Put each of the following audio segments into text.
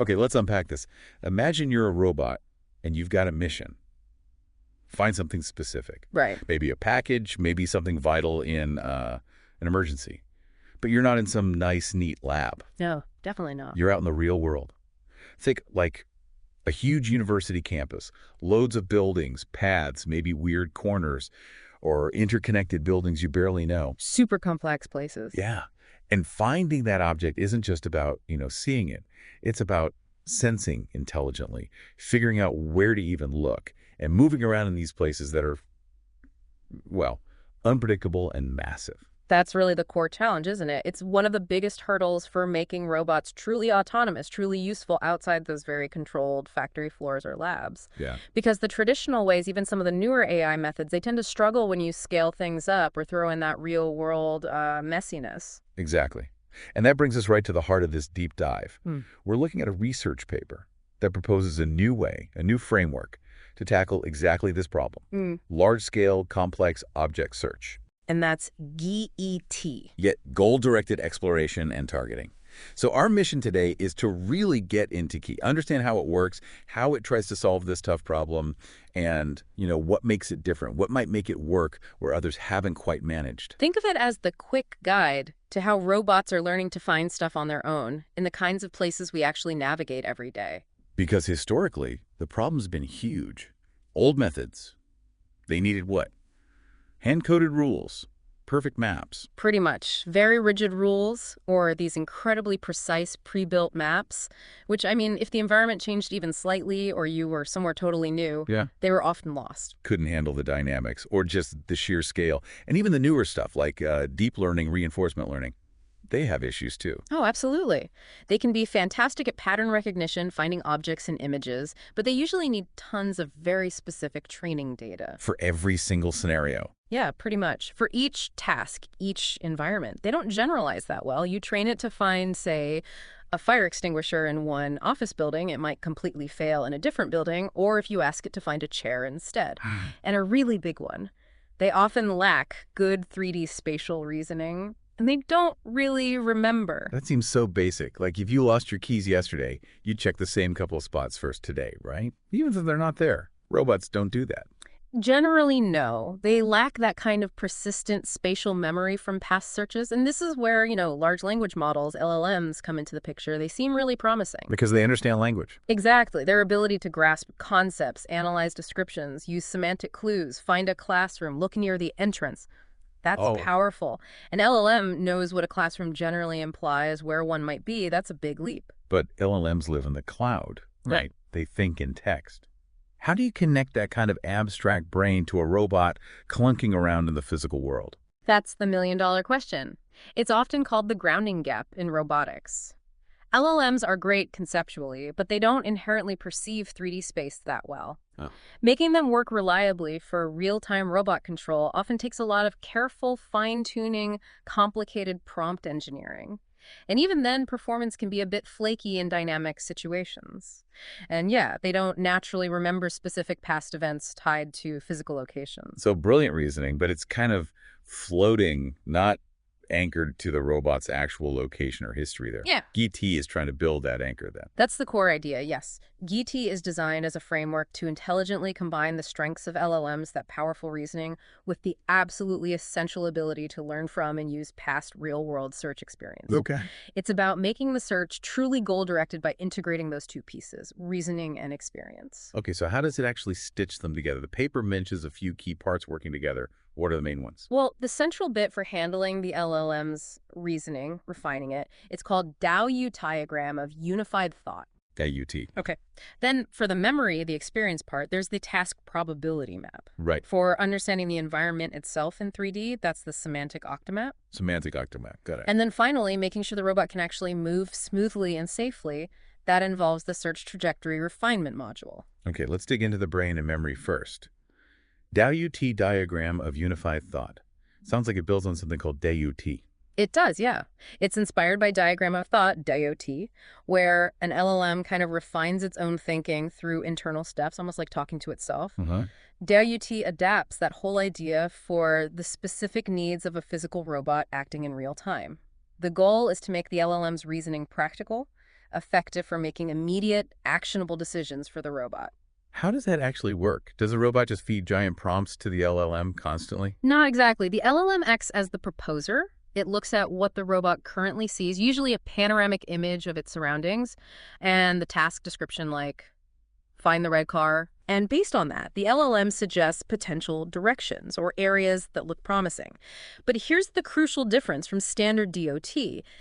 Okay, let's unpack this. Imagine you're a robot and you've got a mission. Find something specific. Right. Maybe a package, maybe something vital in an emergency. But you're not in some nice, neat lab. No, definitely not. You're out in the real world. Think like a huge university campus, loads of buildings, paths, maybe weird corners, or interconnected buildings you barely know. Super complex places. Yeah. And finding that object isn't just about, seeing it. It's about sensing intelligently, figuring out where to even look, and moving around in these places that are, well, unpredictable and massive. That's really the core challenge, isn't it? It's one of the biggest hurdles for making robots truly autonomous, truly useful outside those very controlled factory floors or labs. Yeah. Because the traditional ways, even some of the newer AI methods, they tend to struggle when you scale things up or throw in that real world messiness. Exactly. And that brings us right to the heart of this deep dive. We're looking at a research paper that proposes a new way, a new framework to tackle exactly this problem. Large-scale, complex object search. And that's GET. Yet goal-directed exploration and targeting. So our mission today is to really get into key, understand how it works, how it tries to solve this tough problem, and, what makes it different, what might make it work where others haven't quite managed. Think of it as the quick guide to how robots are learning to find stuff on their own in the kinds of places we actually navigate every day. Because historically, the problem's been huge. Old methods, they needed what? Hand-coded rules, perfect maps. Pretty much. Very rigid rules, or these incredibly precise pre-built maps, which, if the environment changed even slightly or you were somewhere totally new, they were often lost. Couldn't handle the dynamics or just the sheer scale. And even the newer stuff like deep learning, reinforcement learning, they have issues too. Oh, absolutely. They can be fantastic at pattern recognition, finding objects and images, but they usually need tons of very specific training data. For every single scenario. Yeah, pretty much. For each task, each environment. They don't generalize that well. You train it to find, say, a fire extinguisher in one office building, it might completely fail in a different building, or if you ask it to find a chair instead. And a really big one. They often lack good 3D spatial reasoning, and they don't really remember. That seems so basic. Like if you lost your keys yesterday, you'd check the same couple of spots first today, right? Even if they're not there. Robots don't do that. Generally, no. They lack that kind of persistent spatial memory from past searches. And this is where, large language models, LLMs, come into the picture. They seem really promising. Because they understand language. Exactly. Their ability to grasp concepts, analyze descriptions, use semantic clues, find a classroom, look near the entrance. That's powerful. An LLM knows what a classroom generally implies, where one might be. That's a big leap. But LLMs live in the cloud, right? They think in text. How do you connect that kind of abstract brain to a robot clunking around in the physical world? That's the million-dollar question. It's often called the grounding gap in robotics. LLMs are great conceptually, but they don't inherently perceive 3D space that well. Making them work reliably for real-time robot control often takes a lot of careful, fine-tuning, complicated prompt engineering. And even then, performance can be a bit flaky in dynamic situations. And yeah, they don't naturally remember specific past events tied to physical locations. So brilliant reasoning, but it's kind of floating, not anchored to the robot's actual location or history there. Yeah. GT is trying to build that anchor then. That's the core idea, yes. GT is designed as a framework to intelligently combine the strengths of LLMs, that powerful reasoning, with the absolutely essential ability to learn from and use past real-world search experience. Okay. It's about making the search truly goal-directed by integrating those two pieces, reasoning and experience. Okay, so how does it actually stitch them together? The paper mentions a few key parts working together. What are the main ones? Well, the central bit for handling the LLM's reasoning, refining it, it's called DAO-U diagram of unified thought. DAO-UT. Okay. Then for the memory, the experience part, there's the task probability map. Right. For understanding the environment itself in 3D, that's the semantic octomap. Semantic octomap. Got it. And then finally, making sure the robot can actually move smoothly and safely, that involves the search trajectory refinement module. Okay, let's dig into the brain and memory first. DAO-UT diagram of unified thought. Sounds like it builds on something called DAO-UT. It does, yeah. It's inspired by diagram of thought, DAO-UT, where an LLM kind of refines its own thinking through internal steps, almost like talking to itself. DAO-UT adapts that whole idea for the specific needs of a physical robot acting in real time. The goal is to make the LLM's reasoning practical, effective for making immediate, actionable decisions for the robot. How does that actually work? Does a robot just feed giant prompts to the LLM constantly? Not exactly. The LLM acts as the proposer. It looks at what the robot currently sees, usually a panoramic image of its surroundings, and the task description like find the red car. And based on that, the LLM suggests potential directions or areas that look promising. But here's the crucial difference from standard DOT.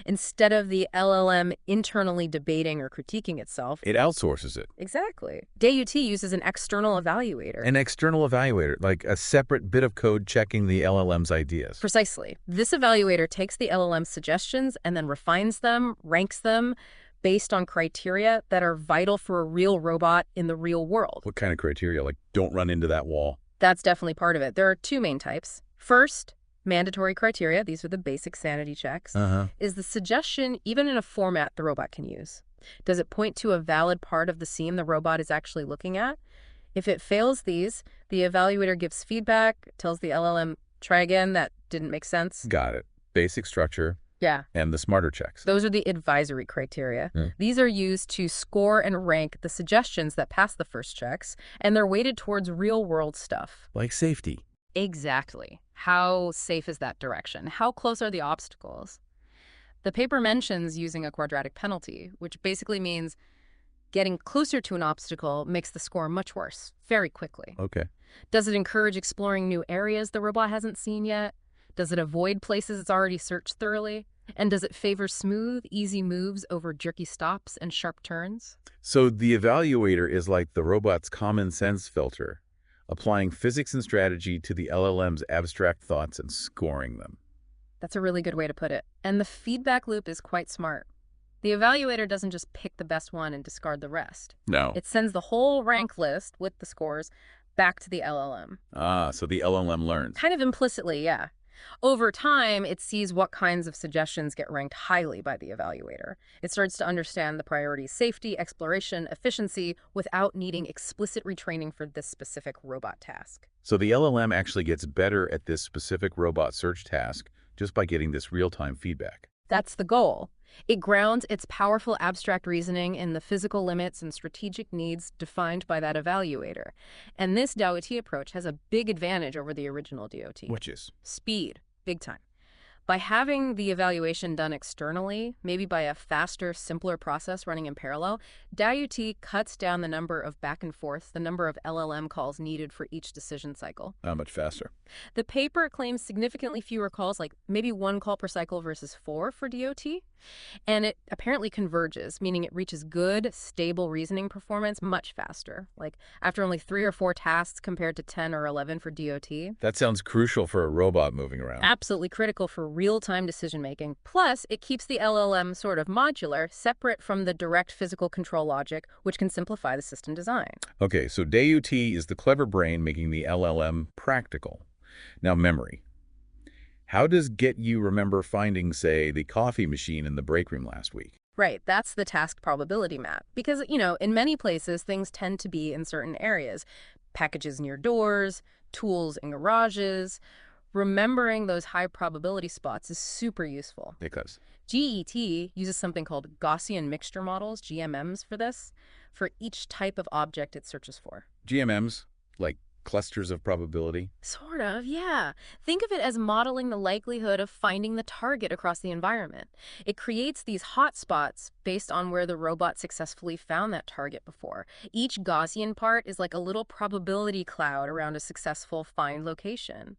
Instead of the LLM internally debating or critiquing itself, It outsources it. exactly, DOT uses an external evaluator. An external evaluator, like a separate bit of code checking the LLM's ideas. Precisely. This evaluator takes the LLM's suggestions and then refines them, ranks them, based on criteria that are vital for a real robot in the real world. What kind of criteria? Like, don't run into that wall. That's definitely part of it. There are two main types. First, mandatory criteria, these are the basic sanity checks, is the suggestion even in a format the robot can use. Does it point to a valid part of the scene the robot is actually looking at? If it fails these, the evaluator gives feedback, tells the LLM, try again, that didn't make sense. Got it. Basic structure. Yeah. And the smarter checks. Those are the advisory criteria. These are used to score and rank the suggestions that pass the first checks, and they're weighted towards real-world stuff. Like safety. Exactly. How safe is that direction? How close are the obstacles? The paper mentions using a quadratic penalty, which basically means getting closer to an obstacle makes the score much worse, very quickly. Okay. Does it encourage exploring new areas the robot hasn't seen yet? Does it avoid places it's already searched thoroughly? And does it favor smooth, easy moves over jerky stops and sharp turns? So the evaluator is like the robot's common sense filter, applying physics and strategy to the LLM's abstract thoughts and scoring them. That's a really good way to put it. And the feedback loop is quite smart. The evaluator doesn't just pick the best one and discard the rest. No. It sends the whole rank list with the scores back to the LLM. So the LLM learns. Kind of implicitly, yeah. Over time, it sees what kinds of suggestions get ranked highly by the evaluator. It starts to understand the priorities: safety, exploration, efficiency, without needing explicit retraining for this specific robot task. So the LLM actually gets better at this specific robot search task just by getting this real-time feedback. That's the goal. It grounds its powerful abstract reasoning in the physical limits and strategic needs defined by that evaluator. And this DOT approach has a big advantage over the original DOT. Which is? Speed, big time. By having the evaluation done externally, maybe by a faster, simpler process running in parallel, DOT cuts down the number of back and forth, the number of LLM calls needed for each decision cycle. How much faster? The paper claims significantly fewer calls, like maybe 1 call per cycle versus 4 for DOT. And it apparently converges, meaning it reaches good, stable reasoning performance much faster, like after only 3 or 4 tasks compared to 10 or 11 for DOT. That sounds crucial for a robot moving around. Absolutely critical for real-time decision-making. Plus, it keeps the LLM sort of modular, separate from the direct physical control logic, which can simplify the system design. Okay, so DOT is the clever brain making the LLM practical. Now, memory. How does get you remember finding, say, the coffee machine in the break room last week? Right, that's the task probability map. Because, in many places, things tend to be in certain areas. Packages near doors, tools in garages. Remembering those high probability spots is super useful. Because? GET uses something called Gaussian mixture models, GMMs, for this, for each type of object it searches for. GMMs, like clusters of probability? Sort of, yeah. Think of it as modeling the likelihood of finding the target across the environment. It creates these hotspots based on where the robot successfully found that target before. Each Gaussian part is like a little probability cloud around a successful find location.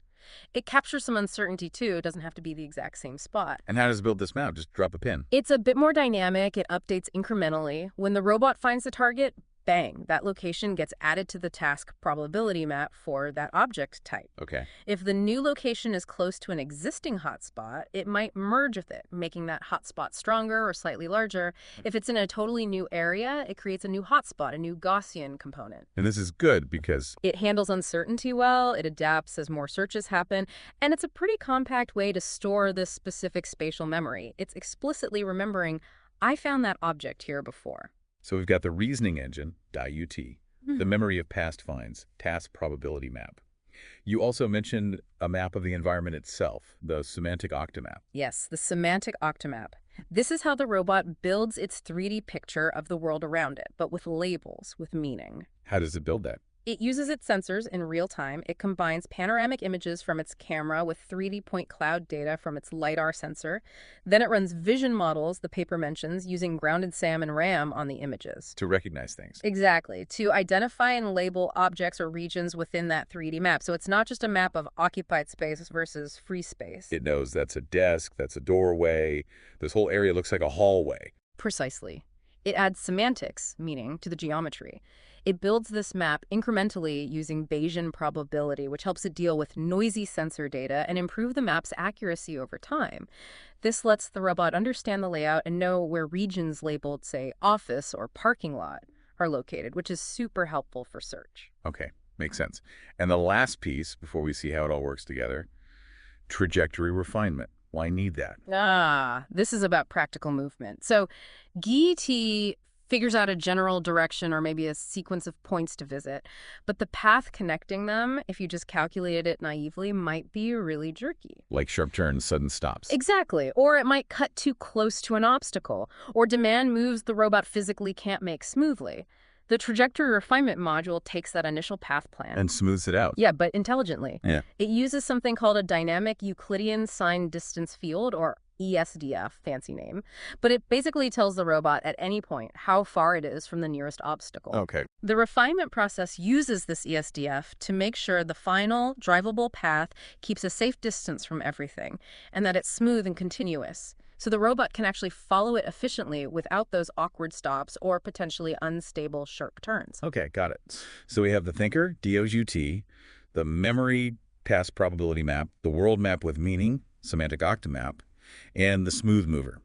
It captures some uncertainty, too. It doesn't have to be the exact same spot. And how does it build this map? Just drop a pin? It's a bit more dynamic. It updates incrementally. When the robot finds the target, bang, that location gets added to the task probability map for that object type. Okay. If the new location is close to an existing hotspot, it might merge with it, making that hotspot stronger or slightly larger. If it's in a totally new area, it creates a new hotspot, a new Gaussian component. And this is good because it handles uncertainty well, it adapts as more searches happen, and it's a pretty compact way to store this specific spatial memory. It's explicitly remembering, I found that object here before. So we've got the reasoning engine, DIUT, the memory of past finds, task probability map. You also mentioned a map of the environment itself, the semantic octamap. Yes, the semantic octamap. This is how the robot builds its 3D picture of the world around it, but with labels, with meaning. How does it build that? It uses its sensors in real time. It combines panoramic images from its camera with 3D point cloud data from its LiDAR sensor. Then it runs vision models, the paper mentions, using grounded SAM and RAM on the images. To recognize things. Exactly, to identify and label objects or regions within that 3D map. So it's not just a map of occupied space versus free space. It knows that's a desk, that's a doorway. This whole area looks like a hallway. Precisely. It adds semantics, meaning, to the geometry. It builds this map incrementally using Bayesian probability, which helps it deal with noisy sensor data and improve the map's accuracy over time. This lets the robot understand the layout and know where regions labeled, say, office or parking lot are located, which is super helpful for search. Okay, makes sense. And the last piece, before we see how it all works together, trajectory refinement. Why need that? This is about practical movement. So GET figures out a general direction or maybe a sequence of points to visit, but the path connecting them, if you just calculated it naively, might be really jerky. Like sharp turns, sudden stops. Exactly. Or it might cut too close to an obstacle, or demand moves the robot physically can't make smoothly. The trajectory refinement module takes that initial path plan. And smooths it out. Yeah, but intelligently. Yeah. It uses something called a dynamic Euclidean sign distance field, or ESDF, fancy name. But it basically tells the robot at any point how far it is from the nearest obstacle. Okay. The refinement process uses this ESDF to make sure the final drivable path keeps a safe distance from everything, and that it's smooth and continuous. So the robot can actually follow it efficiently without those awkward stops or potentially unstable sharp turns. Okay, got it. So we have the thinker, DOUT, the memory task probability map, the world map with meaning, semantic octamap, and the smooth mover.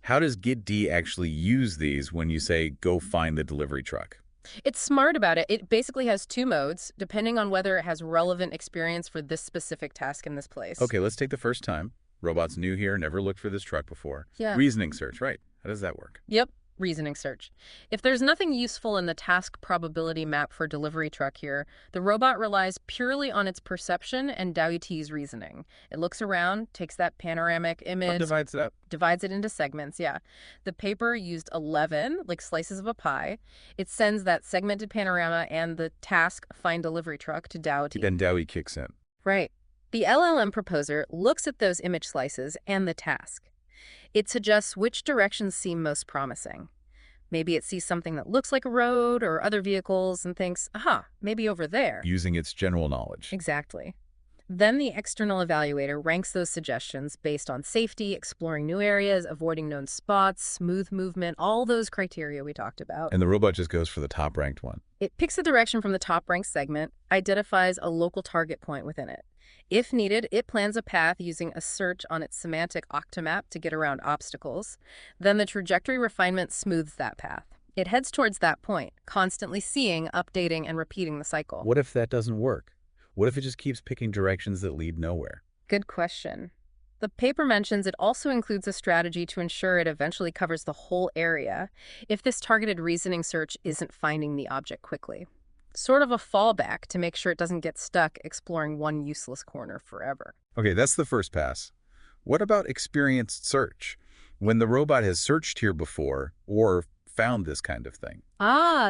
How does GitD actually use these when you say, go find the delivery truck? It's smart about it. It basically has two modes, depending on whether it has relevant experience for this specific task in this place. Okay, let's take the first time. Robot's new here, never looked for this truck before. Yeah. Reasoning search, right. How does that work? Yep. Reasoning search. If there's nothing useful in the task probability map for delivery truck here, the robot relies purely on its perception and DAUT's reasoning. It looks around, takes that panoramic image, Divides it up. divides it into segments, yeah. The paper used 11, like slices of a pie. It sends that segmented panorama and the task find delivery truck to DAUT. Then DAUI kicks in. Right. The LLM proposer looks at those image slices and the task. It suggests which directions seem most promising. Maybe it sees something that looks like a road or other vehicles and thinks, aha, maybe over there. Using its general knowledge. Exactly. Then the external evaluator ranks those suggestions based on safety, exploring new areas, avoiding known spots, smooth movement, all those criteria we talked about. And the robot just goes for the top-ranked one. It picks a direction from the top-ranked segment, identifies a local target point within it. If needed, it plans a path using a search on its semantic octamap to get around obstacles. Then the trajectory refinement smooths that path. It heads towards that point, constantly seeing, updating, and repeating the cycle. What if that doesn't work? What if it just keeps picking directions that lead nowhere? Good question. The paper mentions it also includes a strategy to ensure it eventually covers the whole area if this targeted reasoning search isn't finding the object quickly. Sort of a fallback to make sure it doesn't get stuck exploring one useless corner forever. Okay, that's the first pass. What about experienced search? When the robot has searched here before or found this kind of thing.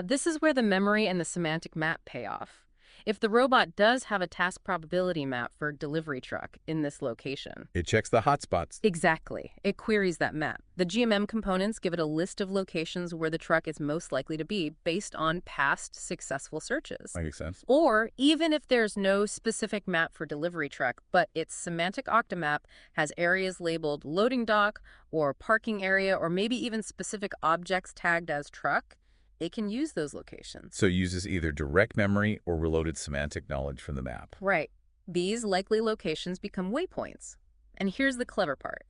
This is where the memory and the semantic map pay off. If the robot does have a task probability map for delivery truck in this location. It checks the hotspots. Exactly. It queries that map. The GMM components give it a list of locations where the truck is most likely to be based on past successful searches. That makes sense. Or even if there's no specific map for delivery truck, but its semantic octamap has areas labeled loading dock or parking area or maybe even specific objects tagged as truck, it can use those locations. So it uses either direct memory or reloaded semantic knowledge from the map. Right. These likely locations become waypoints. And here's the clever part.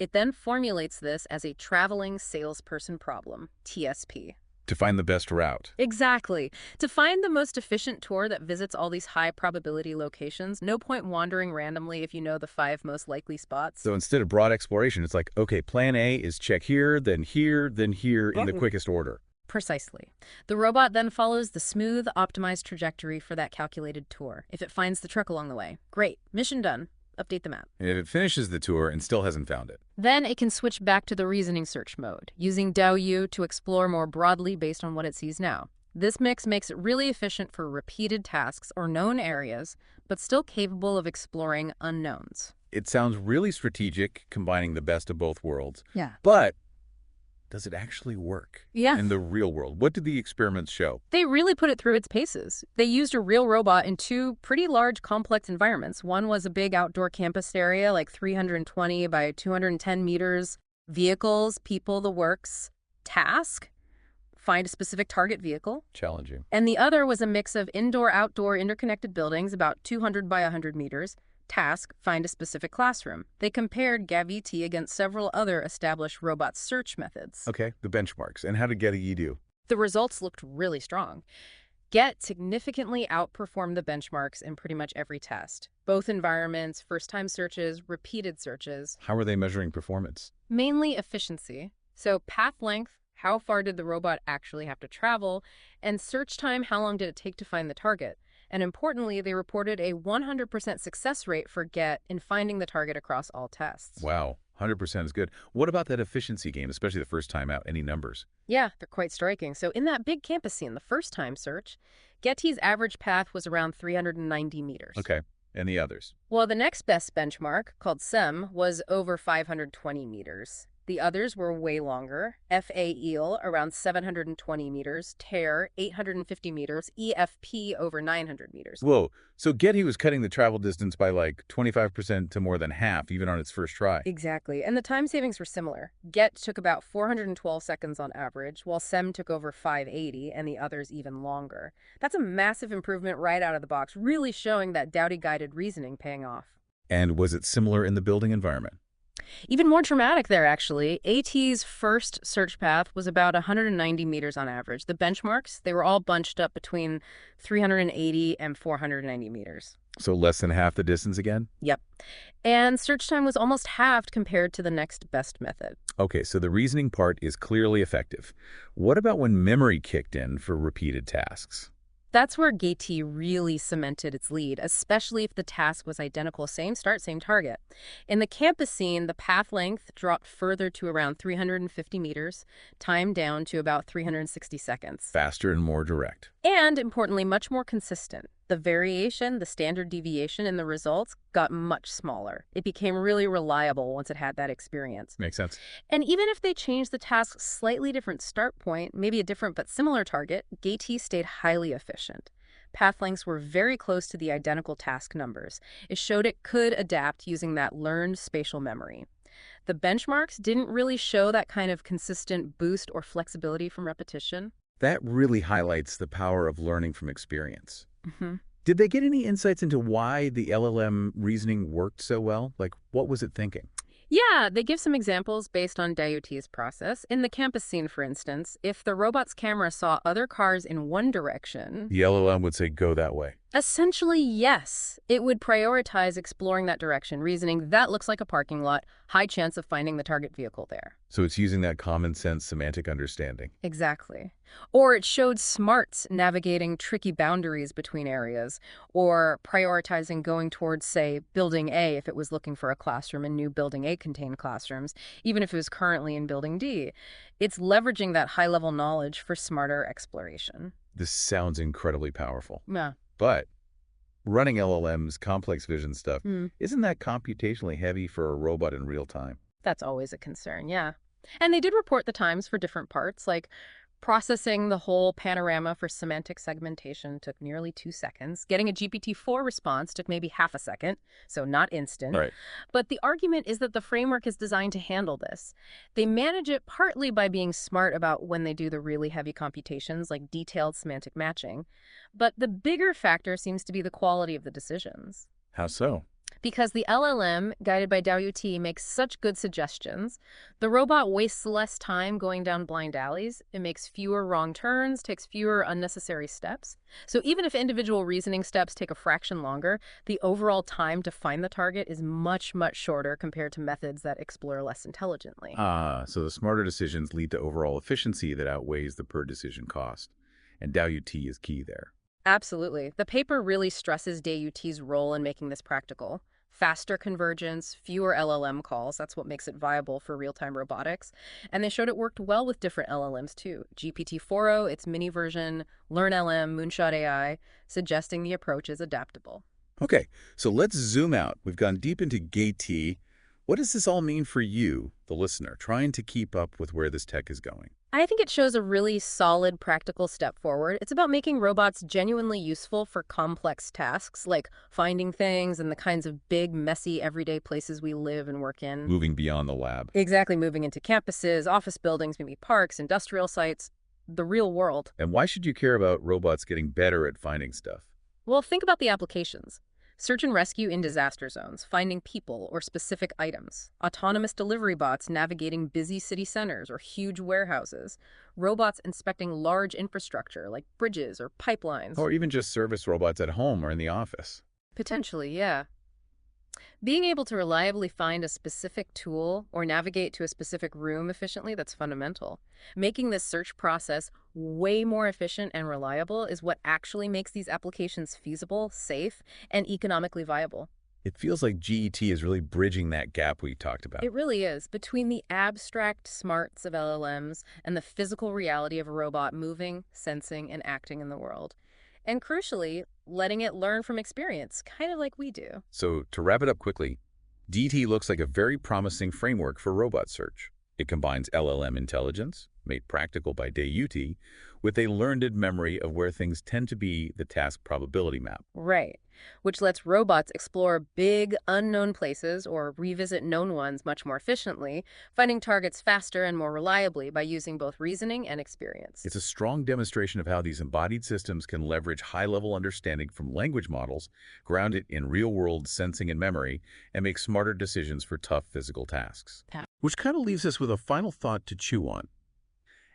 It then formulates this as a traveling salesperson problem, TSP. To find the best route. Exactly. To find the most efficient tour that visits all these high probability locations, no point wandering randomly if you know the 5 most likely spots. So instead of broad exploration, it's like, okay, plan A is check here, then here, then here in the quickest order. Precisely. The robot then follows the smooth, optimized trajectory for that calculated tour. If it finds the truck along the way, great, mission done. update the map. And if it finishes the tour and still hasn't found it. Then it can switch back to the reasoning search mode, using DAO-U to explore more broadly based on what it sees now. This mix makes it really efficient for repeated tasks or known areas, but still capable of exploring unknowns. It sounds really strategic, combining the best of both worlds. Yeah. But does it actually work Yeah. in the real world? What did the experiments show? They really put it through its paces. They used a real robot in two pretty large, complex environments. One was a big outdoor campus area, like 320 by 210 meters. Vehicles, people, the works. Task: find a specific target vehicle. Challenging. And the other was a mix of indoor-outdoor interconnected buildings, about 200 by 100 meters. Task: find a specific classroom. They compared GAVIT against several other established robot search methods. Okay, the benchmarks. And how did GetAE do? The results looked really strong. Get significantly outperformed the benchmarks in pretty much every test. Both environments, first-time searches, repeated searches. How are they measuring performance? Mainly efficiency. So path length, how far did the robot actually have to travel, and search time, how long did it take to find the target. And importantly, they reported a 100% success rate for GET in finding the target across all tests. Wow, 100% is good. What about that efficiency game, especially the first time out? Any numbers? Yeah, they're quite striking. So in that big campus scene, the first time search, GET's average path was around 390 meters. Okay, and the others? Well, the next best benchmark, called SEM, was over 520 meters. The others were way longer. FA-EEL, around 720 meters. TER, 850 meters. EFP, over 900 meters. Whoa, so GetAE was cutting the travel distance by like 25% to more than half, even on its first try. Exactly, and the time savings were similar. GET took about 412 seconds on average, while SEM took over 580, and the others even longer. That's a massive improvement right out of the box, really showing that Dowdy-guided reasoning paying off. And was it similar in the building environment? Even more dramatic there, actually. AT's first search path was about 190 meters on average. The benchmarks, they were all bunched up between 380 and 490 meters. So less than half the distance again? Yep. And search time was almost halved compared to the next best method. Okay, so the reasoning part is clearly effective. What about when memory kicked in for repeated tasks? That's where GATE really cemented its lead, especially if the task was identical, same start, same target. In the campus scene, the path length dropped further to around 350 meters, time down to about 360 seconds. Faster and more direct. And, importantly, much more consistent. The variation, the standard deviation in the results, got much smaller. It became really reliable once it had that experience. Makes sense. And even if they changed the task's slightly different start point, maybe a different but similar target, GATE stayed highly efficient. Path lengths were very close to the identical task numbers. It showed it could adapt using that learned spatial memory. The benchmarks didn't really show that kind of consistent boost or flexibility from repetition. That really highlights the power of learning from experience. Mm-hmm. Did they get any insights into why the LLM reasoning worked so well? Like, what was it thinking? Yeah, they give some examples based on DAO-U's process. In the campus scene, for instance, if the robot's camera saw other cars in one direction, The LLM would say, go that way. essentially, yes. It would prioritize exploring that direction, reasoning that looks like a parking lot, high chance of finding the target vehicle there. So it's using that common sense semantic understanding. Exactly. Or it showed smarts navigating tricky boundaries between areas, or prioritizing going towards, say, Building A if it was looking for a classroom and knew Building A contained classrooms, even if it was currently in Building D. It's leveraging that high-level knowledge for smarter exploration. This sounds incredibly powerful. Yeah. But running LLMs, complex vision stuff, Hmm. isn't that computationally heavy for a robot in real time? That's always a concern, yeah. And they did report the times for different parts, like processing the whole panorama for semantic segmentation took nearly 2 seconds. Getting a GPT-4 response took maybe half a second, so not instant. Right. But the argument is that the framework is designed to handle this. They manage it partly by being smart about when they do the really heavy computations, like detailed semantic matching. But the bigger factor seems to be the quality of the decisions. How so? Because the LLM, guided by DAO-U, makes such good suggestions, the robot wastes less time going down blind alleys, it makes fewer wrong turns, takes fewer unnecessary steps. So even if individual reasoning steps take a fraction longer, the overall time to find the target is much, much shorter compared to methods that explore less intelligently. So the smarter decisions lead to overall efficiency that outweighs the per-decision cost. And DAO-U is key there. Absolutely. The paper really stresses DAO-U's role in making this practical. faster convergence, fewer LLM calls. That's what makes it viable for real-time robotics. And they showed it worked well with different LLMs too. GPT-4o, its mini version, LearnLM, Moonshot AI, suggesting the approach is adaptable. Okay, so let's zoom out. We've gone deep into GATE. What does this all mean for you, the listener, trying to keep up with where this tech is going? I think it shows a really solid practical step forward. It's about making robots genuinely useful for complex tasks, like finding things and the kinds of big, messy, everyday places we live and work in. Moving beyond the lab. Exactly, moving into campuses, office buildings, maybe parks, industrial sites, the real world. And why should you care about robots getting better at finding stuff? Well, think about the applications. Search and rescue in disaster zones, finding people or specific items. Autonomous delivery bots navigating busy city centers or huge warehouses. Robots inspecting large infrastructure like bridges or pipelines. Or even just service robots at home or in the office. Potentially, yeah. Being able to reliably find a specific tool or navigate to a specific room efficiently, that's fundamental. Making this search process way more efficient and reliable is what actually makes these applications feasible, safe, and economically viable. It feels like GET is really bridging that gap we talked about. It really is. Between the abstract smarts of LLMs and the physical reality of a robot moving, sensing, and acting in the world. And crucially, letting it learn from experience, kind of like we do. So to wrap it up quickly, DT looks like a very promising framework for robot search. It combines LLM intelligence, made practical by DayUT, with a learned memory of where things tend to be the task probability map. Right. Which lets robots explore big, unknown places or revisit known ones much more efficiently, finding targets faster and more reliably by using both reasoning and experience. It's a strong demonstration of how these embodied systems can leverage high-level understanding from language models, ground it in real-world sensing and memory, and make smarter decisions for tough physical tasks. Which kind of leaves us with a final thought to chew on.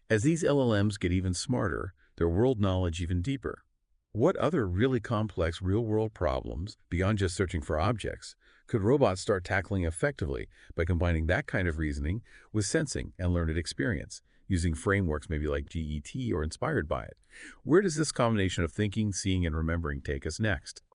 As these LLMs get even smarter, their world knowledge even deeper. What other really complex real-world problems, beyond just searching for objects, could robots start tackling effectively by combining that kind of reasoning with sensing and learned experience, using frameworks maybe like GET or inspired by it? Where does this combination of thinking, seeing, and remembering take us next?